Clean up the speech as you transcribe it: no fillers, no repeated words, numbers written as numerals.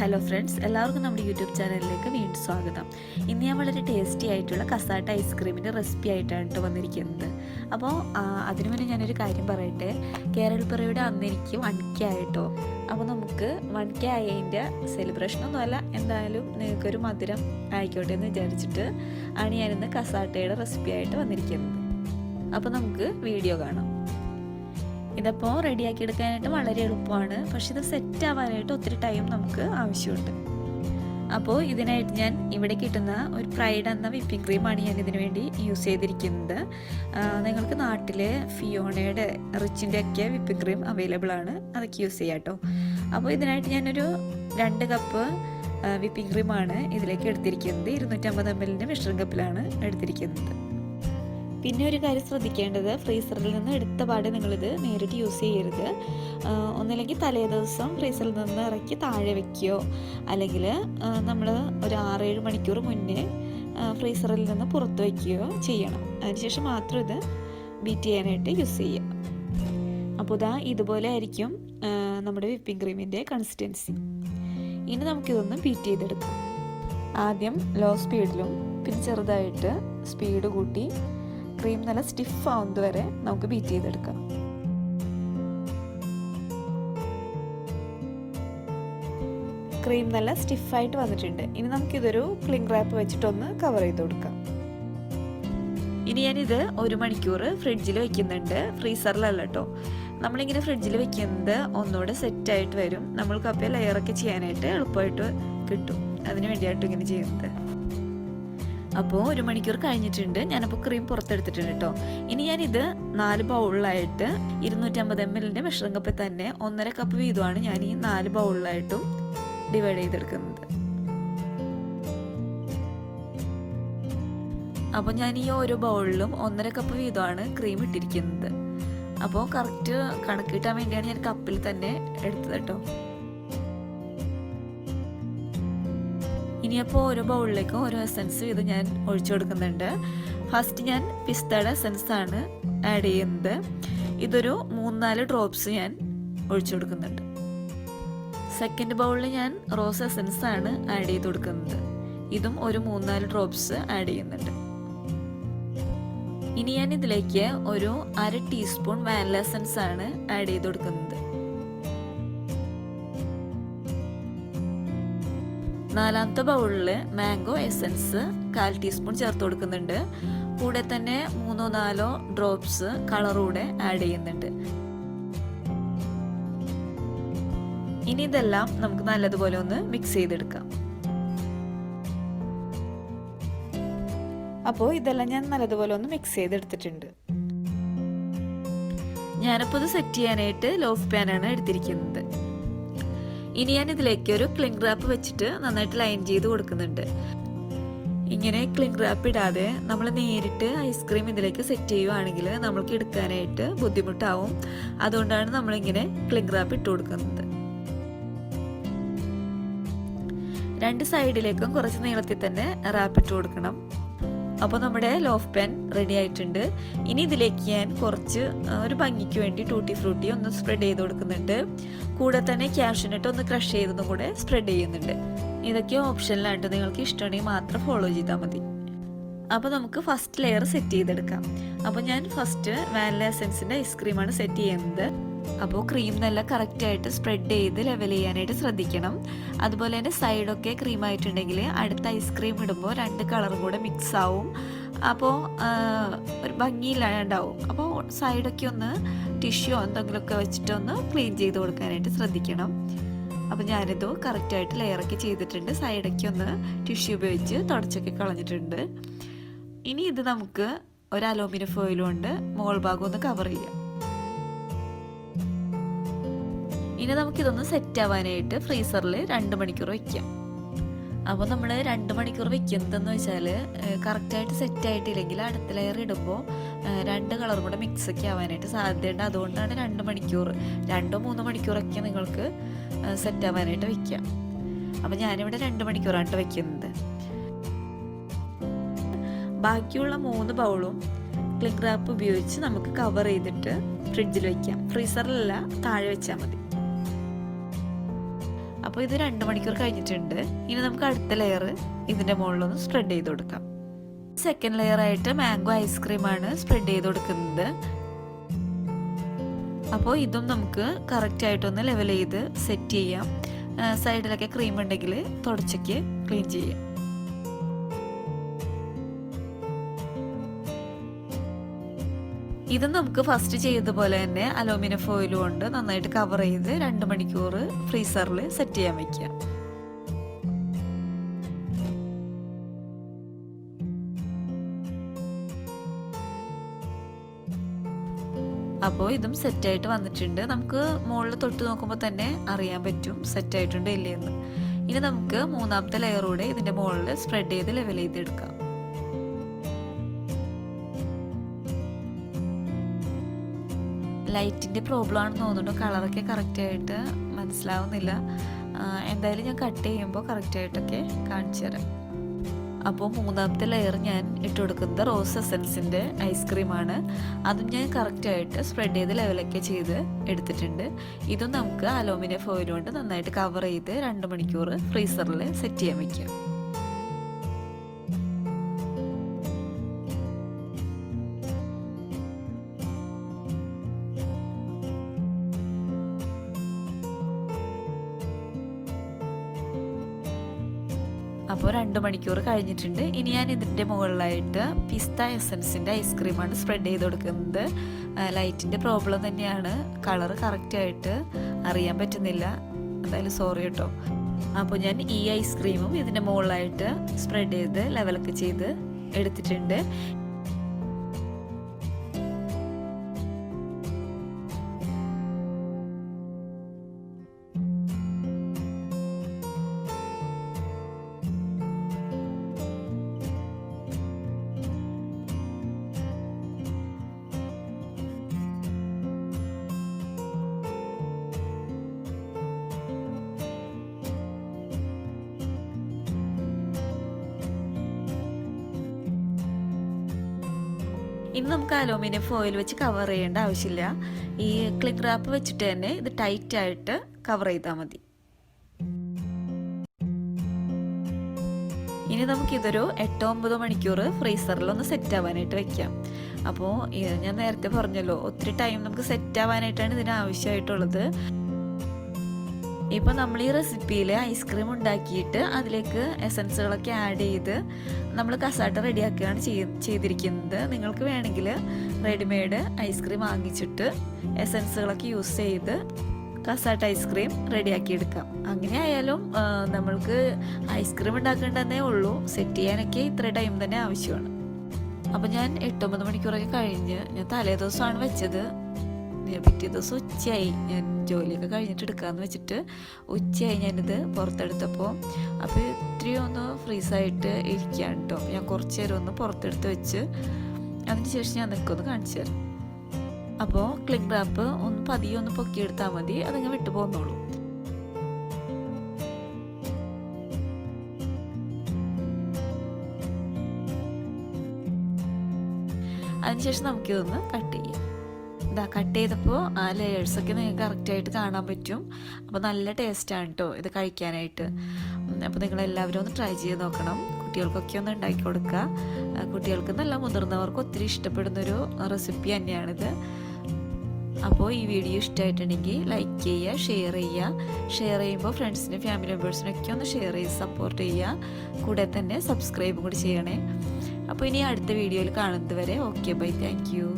Hello friends, എല്ലാവർക്കും നമ്മുടെ YouTube ചാനലിലേക്ക് വീണ്ടും സ്വാഗതം. ഇന്ന് ഞാൻ വളരെ ടേസ്റ്റി ആയിട്ടുള്ള കസാട്ട ഐസ്ക്രീമിൻ്റെ റെസിപ്പി ആയിട്ടാണ് വന്നിരിക്കുന്നത്. അപ്പോൾ അതിനു മുന്നേ ഞാനൊരു കാര്യം പറയട്ടെ. കേരളപ്പിറവിയുടെ അന്ന് എനിക്ക് 1K ആയിട്ടോ. അപ്പോൾ നമുക്ക് 1K ആയതിൻ്റെ സെലിബ്രേഷനൊന്നുമല്ല, എന്തായാലും നിങ്ങൾക്കൊരു മധുരം ആയിക്കോട്ടെ എന്ന് വിചാരിച്ചിട്ട് ആണ് ഞാനിന്ന് കസാട്ടയുടെ റെസിപ്പി ആയിട്ട് വന്നിരിക്കുന്നത്. അപ്പോൾ നമുക്ക് വീഡിയോ കാണാം. ഇതപ്പോൾ റെഡിയാക്കി എടുക്കാനായിട്ട് വളരെ എളുപ്പമാണ്, പക്ഷെ ഇത് സെറ്റ് ആവാനായിട്ട് ഒത്തിരി ടൈം നമുക്ക് ആവശ്യമുണ്ട്. അപ്പോൾ ഇതിനായിട്ട് ഞാൻ ഇവിടെ കിട്ടുന്ന ഒരു പ്രൈഡ് എന്ന വിപ്പിംഗ് ക്രീമാണ് ഞാൻ ഇതിനു വേണ്ടി യൂസ് ചെയ്തിരിക്കുന്നത്. നിങ്ങൾക്ക് നാട്ടിൽ ഫിയോണയുടെ റിച്ചിൻ്റെ ഒക്കെ വിപ്പിംഗ് ക്രീം അവൈലബിൾ ആണ്, അതൊക്കെ യൂസ് ചെയ്യാം കേട്ടോ. അപ്പോൾ ഇതിനായിട്ട് ഞാനൊരു 2 കപ്പ് വിപ്പിംഗ് ക്രീമാണ് ഇതിലേക്ക് എടുത്തിരിക്കുന്നത്. 250 ml മിശ്രം കപ്പിലാണ് എടുത്തിരിക്കുന്നത്. പിന്നെ ഒരു കാര്യം ശ്രദ്ധിക്കേണ്ടത്, ഫ്രീസറിൽ നിന്ന് എടുത്ത പാടെ നിങ്ങളിത് നേരിട്ട് യൂസ് ചെയ്യരുത്. ഒന്നില്ലെങ്കിൽ തലേ ദിവസം ഫ്രീസറിൽ നിന്ന് ഇറക്കി താഴെ വയ്ക്കുകയോ, അല്ലെങ്കിൽ നമ്മൾ ഒരു 6-7 മണിക്കൂർ മുന്നേ ഫ്രീസറിൽ നിന്ന് പുറത്ത് വയ്ക്കുകയോ ചെയ്യണം. അതിനുശേഷം മാത്രം ഇത് ബീറ്റ് ചെയ്യാനായിട്ട് യൂസ് ചെയ്യാം. അപ്പോൾ ഇതുപോലെ ആയിരിക്കും നമ്മുടെ വിപ്പിംഗ് ക്രീമിൻ്റെ കൺസിസ്റ്റൻസി. ഇനി നമുക്കിതൊന്ന് ബീറ്റ് ചെയ്തെടുക്കാം. ആദ്യം ലോ സ്പീഡിലും പിന്നെ ചെറുതായിട്ട് സ്പീഡ് കൂട്ടി ക്രീം നല്ല സ്റ്റിഫ് ആവുന്നത് വരെ നമുക്ക് ബീറ്റ് ചെയ്തെടുക്കാം. ക്രീം നല്ല സ്റ്റിഫായിട്ട് വന്നിട്ടുണ്ട്. ഇനി നമുക്കിതൊരു ക്ലിംഗ് റാപ്പ് വെച്ചിട്ടൊന്ന് കവർ ചെയ്ത് കൊടുക്കാം. ഇനി ഞാനിത് 1 മണിക്കൂർ ഫ്രിഡ്ജിൽ വെക്കുന്നുണ്ട്, ഫ്രീസറിലല്ല കേട്ടോ. നമ്മളിങ്ങനെ ഫ്രിഡ്ജിൽ വെക്കുന്നത് ഒന്നുകൂടെ സെറ്റായിട്ട് വരും, നമ്മൾക്ക് അപ്പോൾ ലെയറൊക്കെ ചെയ്യാനായിട്ട് എളുപ്പമായിട്ട് കിട്ടും. അതിന് വേണ്ടിയായിട്ട് ഇങ്ങനെ ചെയ്യുന്നത്. അപ്പോൾ 1 മണിക്കൂർ കഴിഞ്ഞിട്ടുണ്ട്. ഞാനപ്പോൾ ക്രീം പുറത്തെടുത്തിട്ടുണ്ട് കേട്ടോ. ഇനി ഞാനിത് 4 ബൗളിലായിട്ട് 250 ml മിശ്രം കപ്പിൽ തന്നെ 1.5 കപ്പ് വീതമാണ് ഞാൻ ഈ 4 ബൗളിലായിട്ടും ഡിവൈഡ് ചെയ്തെടുക്കുന്നത്. അപ്പോൾ ഞാൻ ഈ ഓരോ ബൗളിലും 1.5 കപ്പ് വീതമാണ് ക്രീം ഇട്ടിരിക്കുന്നത്. അപ്പോൾ കറക്റ്റ് കണക്ക് കിട്ടാൻ വേണ്ടിയാണ് ഞാൻ കപ്പിൽ തന്നെ എടുത്തത് കേട്ടോ. ഇനിയപ്പോൾ ഓരോ ബൗളിലേക്കും ഓരോ എസൻസ് ഇത് ഞാൻ ഒഴിച്ചു കൊടുക്കുന്നുണ്ട്. ഫസ്റ്റ് ഞാൻ പിസ്തയുടെ എസൻസ് ആണ് ആഡ് ചെയ്യുന്നത്. ഇതൊരു 3-4 ഡ്രോപ്സ് ഞാൻ ഒഴിച്ചു കൊടുക്കുന്നുണ്ട്. സെക്കൻഡ് ബൗളിൽ ഞാൻ റോസ് എസൻസ് ആണ് ആഡ് ചെയ്ത് കൊടുക്കുന്നത്. ഇതും ഒരു 3-4 ഡ്രോപ്സ് ആഡ് ചെയ്യുന്നുണ്ട്. ഇനി ഞാൻ ഇതിലേക്ക് ഒരു 1/2 ടീസ്പൂൺ വാനില എസൻസ് ആണ് ആഡ് ചെയ്ത് കൊടുക്കുന്നത്. 4ാമത്തെ ബൗളിൽ മാംഗോ എസൻസ് 1/4 ടീസ്പൂൺ ചേർത്ത് കൊടുക്കുന്നുണ്ട്. കൂടെ തന്നെ 3-4 ഡ്രോപ്സ് കളറൂടെ ആഡ് ചെയ്യുന്നുണ്ട്. ഇനി ഇതെല്ലാം നമുക്ക് നല്ലതുപോലെ ഒന്ന് മിക്സ് ചെയ്തെടുക്കാം. അപ്പോൾ ഇതെല്ലാം ഞാൻ നല്ലതുപോലെ ഒന്ന് മിക്സ് ചെയ്തെടുത്തിട്ടുണ്ട്. ഞാനിപ്പോൾ ഇത് സെറ്റ് ചെയ്യാനായിട്ട് ലോഫ് പാനാണ് എടുത്തിരിക്കുന്നത്. ഇനി ഞാൻ ഇതിലേക്ക് ഒരു ക്ലിംഗ് റാപ്പ് വെച്ചിട്ട് നന്നായിട്ട് ലൈൻ ചെയ്ത് കൊടുക്കുന്നുണ്ട്. ഇങ്ങനെ ക്ലിംഗ് റാപ്പ് ഇടാതെ നമ്മൾ നേരിട്ട് ഐസ്ക്രീം ഇതിലേക്ക് സെറ്റ് ചെയ്യുവാണെങ്കിൽ നമ്മൾക്ക് എടുക്കാനായിട്ട് ബുദ്ധിമുട്ടാവും. അതുകൊണ്ടാണ് നമ്മളിങ്ങനെ ക്ലിംഗ് റാപ്പ് ഇട്ട് കൊടുക്കുന്നത്. 2 സൈഡിലേക്കും കുറച്ച് നീളത്തിൽ തന്നെ റാപ്പ് ഇട്ട് കൊടുക്കണം. അപ്പോൾ നമ്മുടെ ലോഫ് പാൻ റെഡി ആയിട്ടുണ്ട്. ഇനി ഇതിലേക്ക് ഞാൻ കുറച്ച് ഒരു ഭംഗിക്ക് വേണ്ടി ടൂട്ടി ഫ്രൂട്ടി ഒന്ന് സ്പ്രെഡ് ചെയ്ത് കൊടുക്കുന്നുണ്ട്. കൂടെ തന്നെ ക്യാഷ്യൂനട്ട് ഒന്ന് ക്രഷ് ചെയ്തതും കൂടെ സ്പ്രെഡ് ചെയ്യുന്നുണ്ട്. ഇതൊക്കെ ഓപ്ഷനിലായിട്ട് നിങ്ങൾക്ക് ഇഷ്ടമാണെങ്കിൽ മാത്രം ഫോളോ ചെയ്താൽ മതി. അപ്പോൾ നമുക്ക് ഫസ്റ്റ് ലെയർ സെറ്റ് ചെയ്തെടുക്കാം. അപ്പോൾ ഞാൻ ഫസ്റ്റ് വാനില എസൻസിൻ്റെ ഐസ്ക്രീമാണ് സെറ്റ് ചെയ്യുന്നത്. അപ്പോൾ ക്രീം നല്ല കറക്റ്റായിട്ട് സ്പ്രെഡ് ചെയ്ത് ലെവൽ ചെയ്യാനായിട്ട് ശ്രദ്ധിക്കണം. അതുപോലെ തന്നെ സൈഡൊക്കെ ക്രീം ആയിട്ടുണ്ടെങ്കിൽ അടുത്ത ഐസ്ക്രീം ഇടുമ്പോൾ 2 കളറും കൂടെ മിക്സ് ആവും. അപ്പോൾ ഒരു ഭംഗിയില്ലാണ്ടാവും. അപ്പോൾ സൈഡൊക്കെ ഒന്ന് ടിഷ്യൂ എന്തെങ്കിലുമൊക്കെ വെച്ചിട്ടൊന്ന് ക്ലീൻ ചെയ്ത് കൊടുക്കാനായിട്ട് ശ്രദ്ധിക്കണം. അപ്പോൾ ഞാനിത് കറക്റ്റായിട്ട് ലെയറൊക്കെ ചെയ്തിട്ടുണ്ട്. സൈഡൊക്കെ ഒന്ന് ടിഷ്യൂ ഉപയോഗിച്ച് തുടച്ചൊക്കെ കളഞ്ഞിട്ടുണ്ട്. ഇനി ഇത് നമുക്ക് ഒരു അലൂമിനിയം ഫോയിൽ കൊണ്ട് മുകൾ ഭാഗം ഒന്ന് കവർ ചെയ്യാം. ഇനി നമുക്കിതൊന്ന് സെറ്റ് ആവാനായിട്ട് ഫ്രീസറിൽ 2 മണിക്കൂർ വയ്ക്കാം. അപ്പോൾ നമ്മൾ 2 മണിക്കൂർ വെക്കുന്നതെന്ന് വെച്ചാൽ കറക്റ്റായിട്ട് സെറ്റ് ആയിട്ടില്ലെങ്കിൽ അടുത്ത ലെയർ ഇടുമ്പോൾ 2 കളറും കൂടെ മിക്സൊക്കെ ആവാനായിട്ട് സാധ്യതയുണ്ട്. അതുകൊണ്ടാണ് 2 മണിക്കൂർ 2-3 മണിക്കൂറൊക്കെ നിങ്ങൾക്ക് സെറ്റ് ആവാനായിട്ട് വയ്ക്കാം. അപ്പോൾ ഞാനിവിടെ 2 മണിക്കൂറാണ് വയ്ക്കുന്നത്. ബാക്കിയുള്ള 3 ബൗളും ക്ലിംഗ് റാപ്പ് ഉപയോഗിച്ച് നമുക്ക് കവർ ചെയ്തിട്ട് ഫ്രിഡ്ജിൽ വയ്ക്കാം. ഫ്രീസറിലല്ല, താഴെ വെച്ചാൽ മതി. അപ്പോൾ ഇത് 2 മണിക്കൂർ കഴിഞ്ഞിട്ടുണ്ട്. ഇനി നമുക്ക് അടുത്ത ലെയർ ഇതിൻ്റെ മുകളിലൊന്ന് സ്പ്രെഡ് ചെയ്ത് കൊടുക്കാം. സെക്കൻഡ് ലെയറായിട്ട് മാംഗോ ഐസ്ക്രീമാണ് സ്പ്രെഡ് ചെയ്ത് കൊടുക്കുന്നത്. അപ്പോൾ ഇതും നമുക്ക് കറക്റ്റായിട്ടൊന്ന് ലെവൽ ചെയ്ത് സെറ്റ് ചെയ്യാം. സൈഡിലൊക്കെ ക്രീം ഉണ്ടെങ്കിൽ തുടച്ചൊക്കെ ക്ലീൻ ചെയ്യാം. ഇത് നമുക്ക് ഫസ്റ്റ് ചെയ്തതുപോലെ തന്നെ അലൂമിനിയം ഫോയിൽ കൊണ്ട് നന്നായിട്ട് കവർ ചെയ്ത് 2 മണിക്കൂർ ഫ്രീസറിൽ സെറ്റ് ചെയ്യാൻ വയ്ക്കുക. അപ്പോൾ ഇതും സെറ്റായിട്ട് വന്നിട്ടുണ്ട്. നമുക്ക് മുകളിൽ തൊട്ട് നോക്കുമ്പോൾ തന്നെ അറിയാൻ പറ്റും സെറ്റായിട്ടുണ്ട് ഇല്ലേന്ന്. ഇനി നമുക്ക് മൂന്നാമത്തെ ലെയർ കൂടെ ഇതിൻ്റെ മുകളിൽ സ്പ്രെഡ് ചെയ്ത് ലെവൽ ചെയ്തെടുക്കാം. ലൈറ്റിൻ്റെ പ്രോബ്ലം ആണെന്ന് തോന്നുന്നു. കളറൊക്കെ കറക്റ്റായിട്ട് മനസ്സിലാവുന്നില്ല. എന്തായാലും ഞാൻ കട്ട് ചെയ്യുമ്പോൾ കറക്റ്റായിട്ടൊക്കെ കാണിച്ചു തരാം. അപ്പോൾ മൂന്നാമത്തെ ലെയർ ഞാൻ ഇട്ട് കൊടുക്കുന്നത് റോസ് എസൻസിൻ്റെ ഐസ്ക്രീമാണ്. അതും ഞാൻ കറക്റ്റായിട്ട് സ്പ്രെഡ് ചെയ്ത് ലെവലൊക്കെ ചെയ്ത് എടുത്തിട്ടുണ്ട്. ഇതും നമുക്ക് അലൂമിനിയം ഫോയിൽ കൊണ്ട് നന്നായിട്ട് കവർ ചെയ്ത് 2 മണിക്കൂർ ഫ്രീസറിൽ സെറ്റ് ചെയ്യാൻ വയ്ക്കാം. അപ്പോൾ 2 മണിക്കൂർ കഴിഞ്ഞിട്ടുണ്ട്. ഇനി ഞാൻ ഇതിൻ്റെ മുകളിലായിട്ട് പിസ്ത എസൻസിൻ്റെ ഐസ്ക്രീമാണ് സ്പ്രെഡ് ചെയ്ത് കൊടുക്കുന്നത്. ലൈറ്റിൻ്റെ പ്രോബ്ലം തന്നെയാണ്, കളർ കറക്റ്റായിട്ട് അറിയാൻ പറ്റുന്നില്ല. എന്തായാലും സോറി കേട്ടോ. അപ്പോൾ ഞാൻ ഈ ഐസ്ക്രീമും ഇതിൻ്റെ മുകളിലായിട്ട് സ്പ്രെഡ് ചെയ്ത് ലെവലൊക്കെ ചെയ്ത് എടുത്തിട്ടുണ്ട്. ഇനി നമുക്ക് അലൂമിനിയം ഫോയിൽ വെച്ച് കവർ ചെയ്യേണ്ട ആവശ്യമില്ല. ഈ ക്ലിംഗ് റാപ്പ് വെച്ചിട്ട് തന്നെ ഇത് ടൈറ്റായിട്ട് കവർ ചെയ്താൽ മതി. ഇനി നമുക്കിതൊരു 8-9 മണിക്കൂർ ഫ്രീസറിലൊന്ന് സെറ്റ് ആവാനായിട്ട് വെക്കാം. അപ്പോൾ ഞാൻ നേരത്തെ പറഞ്ഞല്ലോ, ഒത്തിരി ടൈം നമുക്ക് സെറ്റ് ആവാനായിട്ടാണ് ഇതിന് ആവശ്യമായിട്ടുള്ളത്. ഇപ്പോൾ നമ്മൾ ഈ റെസിപ്പിയിൽ ഐസ്ക്രീം ഉണ്ടാക്കിയിട്ട് അതിലേക്ക് എസൻസുകളൊക്കെ ആഡ് ചെയ്ത് നമ്മൾ കസാട്ട റെഡിയാക്കുകയാണ് ചെയ്തിരിക്കുന്നത്. നിങ്ങൾക്ക് വേണമെങ്കിൽ റെഡിമെയ്ഡ് ഐസ്ക്രീം വാങ്ങിച്ചിട്ട് എസൻസുകളൊക്കെ യൂസ് ചെയ്ത് കസാട്ട ഐസ്ക്രീം റെഡിയാക്കി എടുക്കാം. അങ്ങനെ ആയാലും നമ്മൾക്ക് ഐസ്ക്രീം ഉണ്ടാക്കേണ്ടതേ ഉള്ളൂ. സെറ്റ് ചെയ്യാനൊക്കെ ഇത്ര ടൈം തന്നെ ആവശ്യമാണ്. അപ്പോൾ ഞാൻ 8-9 മണിക്കൂറൊക്കെ കഴിഞ്ഞ് ഞാൻ തലേ ദിവസമാണ് വെച്ചത്. പിറ്റേ ദിവസം ഉച്ചയായി. ഞാൻ ജോലിയൊക്കെ കഴിഞ്ഞിട്ട് എടുക്കാമെന്ന് വെച്ചിട്ട് ഉച്ചയായി ഞാനിത് പുറത്തെടുത്തപ്പോൾ. അപ്പോൾ ഇത്തിരി ഒന്ന് ഫ്രീസായിട്ട് ഇരിക്കുകയാണ് കേട്ടോ. ഞാൻ കുറച്ച് നേരം ഒന്ന് പുറത്തെടുത്ത് വെച്ച് അതിന് ശേഷം ഞാൻ നിൽക്കൊന്ന് കാണിച്ചു തരാം. അപ്പോൾ ക്ലിംഗ് റാപ്പ് ഒന്ന് പതിയെ ഒന്ന് പൊക്കിയെടുത്താൽ മതി, അതങ്ങ് വിട്ടു പോകുന്നുള്ളൂ. അതിനുശേഷം നമുക്കിതൊന്ന് കട്ട് ചെയ്യാം. ഇതാ കട്ട് ചെയ്തപ്പോൾ ആ ലെയേഴ്സൊക്കെ നിങ്ങൾക്ക് കറക്റ്റായിട്ട് കാണാൻ പറ്റും. അപ്പോൾ നല്ല ടേസ്റ്റാണ് കേട്ടോ ഇത് കഴിക്കാനായിട്ട്. അപ്പോൾ നിങ്ങളെല്ലാവരും ഒന്ന് ട്രൈ ചെയ്ത് നോക്കണം. കുട്ടികൾക്കൊക്കെ ഒന്ന് ഉണ്ടാക്കി കൊടുക്കുക. കുട്ടികൾക്ക് നല്ല മുതിർന്നവർക്ക് ഒത്തിരി ഇഷ്ടപ്പെടുന്നൊരു റെസിപ്പി തന്നെയാണിത്. അപ്പോൾ ഈ വീഡിയോ ഇഷ്ടമായിട്ടുണ്ടെങ്കിൽ ലൈക്ക് ചെയ്യുക, ഷെയർ ചെയ്യുമ്പോൾ ഫ്രണ്ട്സിനും ഫാമിലി മെമ്പേഴ്സിനൊക്കെ ഒന്ന് ഷെയർ ചെയ്ത് സപ്പോർട്ട് ചെയ്യുക. കൂടെ തന്നെ സബ്സ്ക്രൈബും കൂടി ചെയ്യണേ. അപ്പോൾ ഇനി അടുത്ത വീഡിയോയിൽ കാണുന്നത് വരെ ഓക്കെ ബൈ, താങ്ക് യു.